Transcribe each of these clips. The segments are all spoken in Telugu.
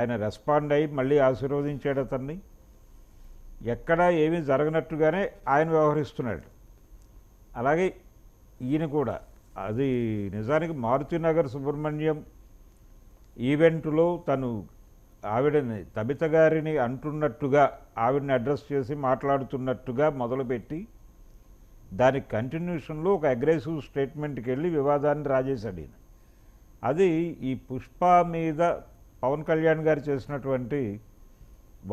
ఆయన రెస్పాండ్ అయ్యి మళ్ళీ ఆశీర్వదించాడు అతన్ని. ఎక్కడా ఏమీ జరగనట్టుగానే ఆయన వ్యవహరిస్తున్నాడు. అలాగే ఈయన కూడా అది నిజానికి మారుతినగర్ సుబ్రహ్మణ్యం ఈవెంట్లో తను ఆవిడని తబిత గారిని అంటున్నట్టుగా ఆవిడని అడ్రస్ చేసి మాట్లాడుతున్నట్టుగా మొదలుపెట్టి దాని కంటిన్యూషన్లో ఒక అగ్రెసివ్ స్టేట్మెంట్కి వెళ్ళి వివాదాన్ని రాజేశాడు ఈయన. అది ఈ పుష్ప మీద పవన్ కళ్యాణ్ గారు చేసినటువంటి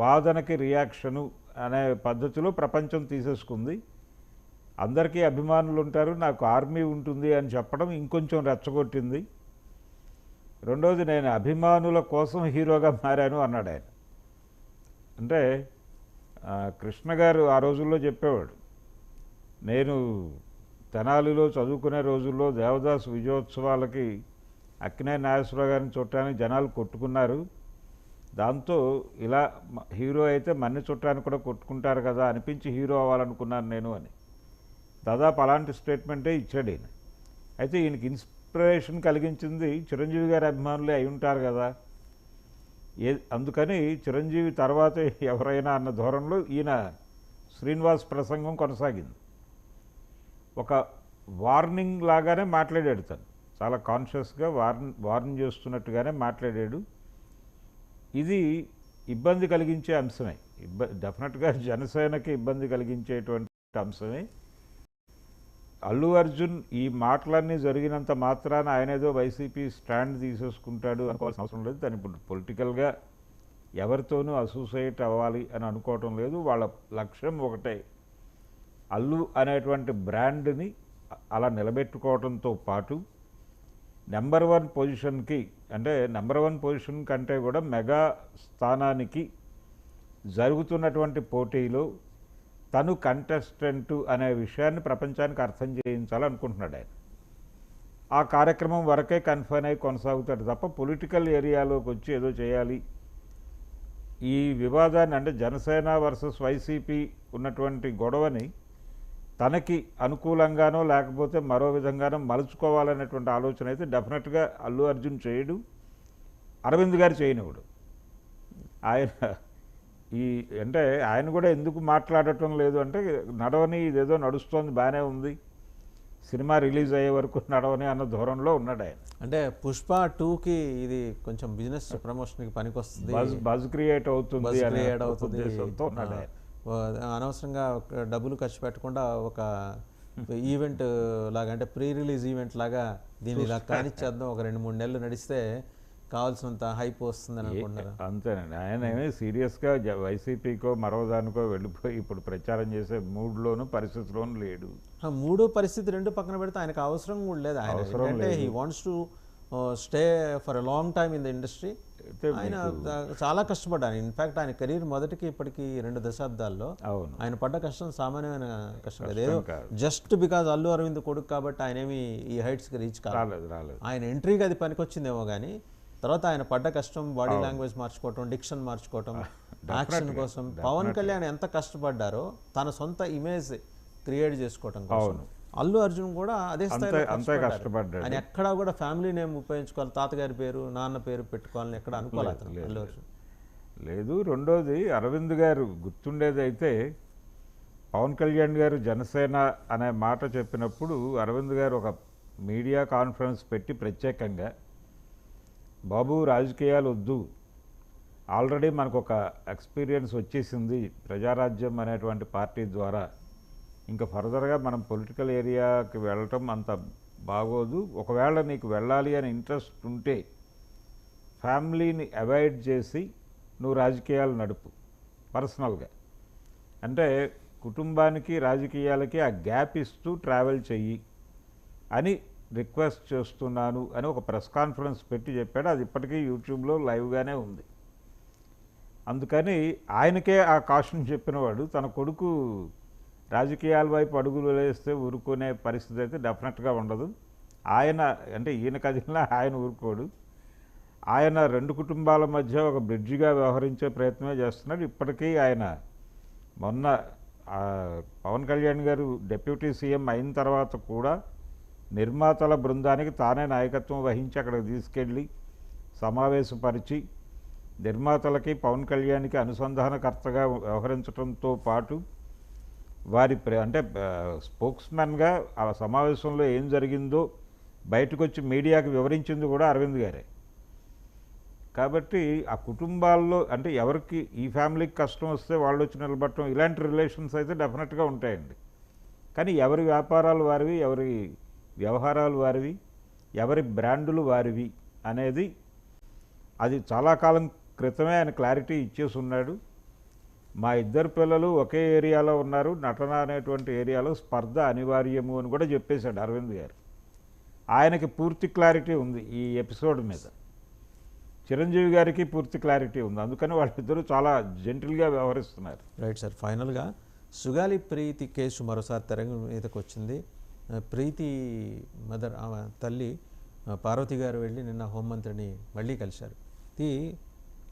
వాదనకి రియాక్షను అనే పద్ధతిలో ప్రపంచం తీసేసుకుంది. అందరికీ అభిమానులు ఉంటారు, నాకు ఆర్మీ ఉంటుంది అని చెప్పడం ఇంకొంచెం రెచ్చగొట్టింది. రెండోది, నేను అభిమానుల కోసం హీరోగా మారాను అన్నాడు ఆయన. అంటే కృష్ణ గారు ఆ రోజుల్లో చెప్పేవాడు, నేను తెనాలిలో చదువుకునే రోజుల్లో దేవదాస్ విజయోత్సవాలకి అక్కినేని నాగేశ్వరరావు గారిని చూడటానికి జనాలు కొట్టుకున్నారు, దాంతో ఇలా హీరో అయితే మన్ని చుట్టానికి కూడా కొట్టుకుంటారు కదా అనిపించి హీరో అవ్వాలనుకున్నాను నేను అని దాదాపు అలాంటి స్టేట్మెంటే ఇచ్చాడు ఈయన. అయితే ఈయనకి ఇన్స్పిరేషన్ కలిగించింది చిరంజీవి గారి అభిమానులే అయి ఉంటారు కదా, అందుకని చిరంజీవి తర్వాతే ఎవరైనా అన్న ధోరణిలో ఈయన శ్రీనివాస్ ప్రసంగం కొనసాగింది. ఒక వార్నింగ్ లాగానే మాట్లాడాడు తను, చాలా కాన్షియస్గా వార్న్ చేస్తున్నట్టుగానే మాట్లాడాడు. ఇది ఇబ్బంది కలిగించే అంశమే, డెఫినెట్గా జనసేనకి ఇబ్బంది కలిగించేటువంటి అంశమే. అల్లు అర్జున్ ఈ మాటలన్నీ జరిగినంత మాత్రాన ఆయన ఏదో వైసీపీ స్టాండ్ తీసేసుకుంటాడు అనుకోవాల్సిన అవసరం లేదు. దాని ఇప్పుడు పొలిటికల్గా ఎవరితోనూ అసోసియేట్ అవ్వాలి అని అనుకోవటం లేదు. వాళ్ళ లక్ష్యం ఒకటే, అల్లు అనేటువంటి బ్రాండ్ని అలా నిలబెట్టుకోవడంతో పాటు నెంబర్ 1 పొజిషన్కి, అంటే నెంబర్ 1 పొజిషన్ కంటే కూడా మెగా స్థానానికి జరుగుతున్నటువంటి పోటీలో తను కంటెస్టెంటు అనే విషయాన్ని ప్రపంచానికి అర్థం చేయించాలనుకుంటున్నాడు ఆయన. ఆ కార్యక్రమం వరకే కన్ఫైన్ అయి కొనసాగుతాడు తప్ప పొలిటికల్ ఏరియాలోకి వచ్చి ఏదో చేయాలి, ఈ వివాదాన్ని అంటే జనసేన వర్సెస్ వైసీపీ ఉన్నటువంటి గొడవని తనకి అనుకూలంగానో లేకపోతే మరో విధంగానో మలుచుకోవాలనేటువంటి ఆలోచన అయితే డెఫినెట్గా అల్లు అర్జున్ చేయడు, అరవింద్ గారు చేయనివ్వడు. ఆయన అంటే ఆయన కూడా ఎందుకు మాట్లాడటం లేదు అంటే, నడవని ఇదేదో నడుస్తోంది బాగానే ఉంది, సినిమా రిలీజ్ అయ్యే వరకు నడవని అన్న ధోరణిలో ఉన్నాడు ఆయన. అంటే పుష్ప 2కి ఇది కొంచెం బిజినెస్ ప్రమోషన్కి పనికొస్తుంది, బజ్ క్రియేట్ అవుతుంది ఉన్నాడు ఆయన. అనవసరంగా డబ్బులు ఖర్చు పెట్టకుండా ఒక ఈవెంట్ లాగా, అంటే ప్రీ రిలీజ్ ఈవెంట్ లాగా దీన్ని ఇలా కానిచ్చేద్దాం, ఒక 2-3 నెలలు నడిస్తే కావాల్సినంత హైప్ వస్తుందని అనుకుంటున్నారు. అంతేనండి. ఆయన ఏమీ సీరియస్గా వైసీపీకో మరో దానికో వెళ్ళిపోయి ఇప్పుడు ప్రచారం చేసే మూడ్లోనూ పరిస్థితిలోనూ లేడు. మూడో పరిస్థితి రెండు పక్కన పెడితే ఆయనకు అవసరం కూడా లేదు. ఆయన అంటే he wants to stay for a long time in the industry. ఆయన చాలా కష్టపడ్డాను. ఇన్ఫ్యాక్ట్ ఆయన కెరీర్ మొదటికి ఇప్పటికి 2 దశాబ్దాల్లో ఆయన పడ్డ కష్టం సామాన్యమైన కష్టం కాదు. ఏదో జస్ట్ బికాజ్ అల్లు అరవింద్ కొడుకు కాబట్టి ఆయన ఏమి ఈ హైట్స్కి రీచ్ కాలేదు. ఆయన ఎంట్రీకి అది పనికొచ్చిందేమో కానీ తర్వాత ఆయన పడ్డ కష్టం, బాడీ లాంగ్వేజ్ మార్చుకోవటం, డిక్షన్ మార్చుకోవటం, యాక్షన్ కోసం పవన్ కళ్యాణ్ ఎంత కష్టపడ్డారో తన సొంత ఇమేజ్ క్రియేట్ చేసుకోవటం కోసం అల్లు అర్జున్ కూడా అదే స్థాయిలో కష్టపడ్డాడు. ఆయన ఎక్కడా కూడా ఫ్యామిలీ నేమ్ ఉపయోగించుకోవాలి, తాతగారి పేరు నాన్న పేరు పెట్టుకోవాలని ఎక్కడ అనుకోలేదు అల్లు అర్జున్ లేదు. రెండోది, అరవింద్ గారు గుర్తుండేది అయితే పవన్ కళ్యాణ్ గారు జనసేన అనే మాట చెప్పినప్పుడు అరవింద్ గారు ఒక మీడియా కాన్ఫరెన్స్ పెట్టి ప్రత్యేకంగా, బాబు రాజకీయాలు వద్దు, ఆల్రెడీ మనకు ఒక ఎక్స్పీరియన్స్ వచ్చేసింది ప్రజారాజ్యం అనేటువంటి పార్టీ ద్వారా, ఇంకా ఫర్దర్గా మనం పొలిటికల్ ఏరియాకి వెళ్ళటం అంత బాగోదు, ఒకవేళ నీకు వెళ్ళాలి అని ఇంట్రెస్ట్ ఉంటే ఫ్యామిలీని అవాయిడ్ చేసి నువ్వు రాజకీయాలు నడుపు పర్సనల్గా, అంటే కుటుంబానికి రాజకీయాలకి ఆ గ్యాప్ ఇస్తూ ట్రావెల్ చెయ్యి అని రిక్వెస్ట్ చేస్తున్నాను అని ఒక ప్రెస్ కాన్ఫరెన్స్ పెట్టి చెప్పాడు. అది ఇప్పటికీ యూట్యూబ్లో లైవ్గానే ఉంది. అందుకని ఆయనకే ఆ కాషన్ చెప్పినవాడు తన కొడుకు రాజకీయాల వైపు అడుగులు వేస్తే ఊరుకునే పరిస్థితి అయితే డెఫినెట్గా ఉండదు. ఆయన అంటే ఈయన కదిలినా ఆయన ఊరుకోడు. ఆయన 2 కుటుంబాల మధ్య ఒక బ్రిడ్జిగా వ్యవహరించే ప్రయత్నమే చేస్తున్నాడు. ఇప్పటికీ ఆయన మొన్న పవన్ కళ్యాణ్ గారు డిప్యూటీ సీఎం అయిన తర్వాత కూడా నిర్మాతల బృందానికి తానే నాయకత్వం వహించి అక్కడికి తీసుకెళ్ళి సమావేశపరిచి నిర్మాతలకి పవన్ కళ్యాణ్కి అనుసంధానకర్తగా వ్యవహరించడంతో పాటు వారి అంటే స్పోక్స్మెన్గా ఆ సమావేశంలో ఏం జరిగిందో బయటకు వచ్చి మీడియాకి వివరించింది కూడా అరవింద్ గారే. కాబట్టి ఆ కుటుంబాల్లో అంటే ఎవరికి ఈ ఫ్యామిలీకి కష్టం వస్తే వాళ్ళు వచ్చి నిలబడటం ఇలాంటి రిలేషన్స్ అయితే డెఫినెట్గా ఉంటాయండి. కానీ ఎవరి వ్యాపారాలు వారివి, ఎవరి వ్యవహారాలు వారివి, ఎవరి బ్రాండులు వారివి అనేది అది చాలా కాలం క్రితమే ఆయన క్లారిటీ ఇచ్చేసి ఉన్నాడు. మా ఇద్దరు పిల్లలు ఒకే ఏరియాలో ఉన్నారు, నటన అనేటువంటి ఏరియాలో స్పర్ధ అనివార్యము అని కూడా చెప్పేశాడు అరవింద్ గారు. ఆయనకి పూర్తి క్లారిటీ ఉంది ఈ ఎపిసోడ్ మీద. చిరంజీవి గారికి పూర్తి క్లారిటీ ఉంది. అందుకని వాళ్ళిద్దరూ చాలా జెంటిల్గా వ్యవహరిస్తున్నారు. Right sir. ఫైనల్గా సుగాలి ప్రీతి కేసు మరోసారి తెర మీదకి వచ్చింది. ప్రీతి మదర్ ఆమె తల్లి పార్వతి గారు వెళ్ళి నిన్న హోంమంత్రిని మళ్ళీ కలిశారు. ఇది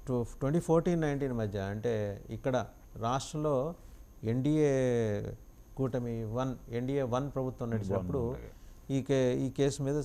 2014-19 మధ్య అంటే ఇక్కడ రాష్ట్రంలో ఎన్డీఏ కూటమి ఎన్డీఏ 1 ప్రభుత్వం నడిచినప్పుడు ఈ కేసు మీద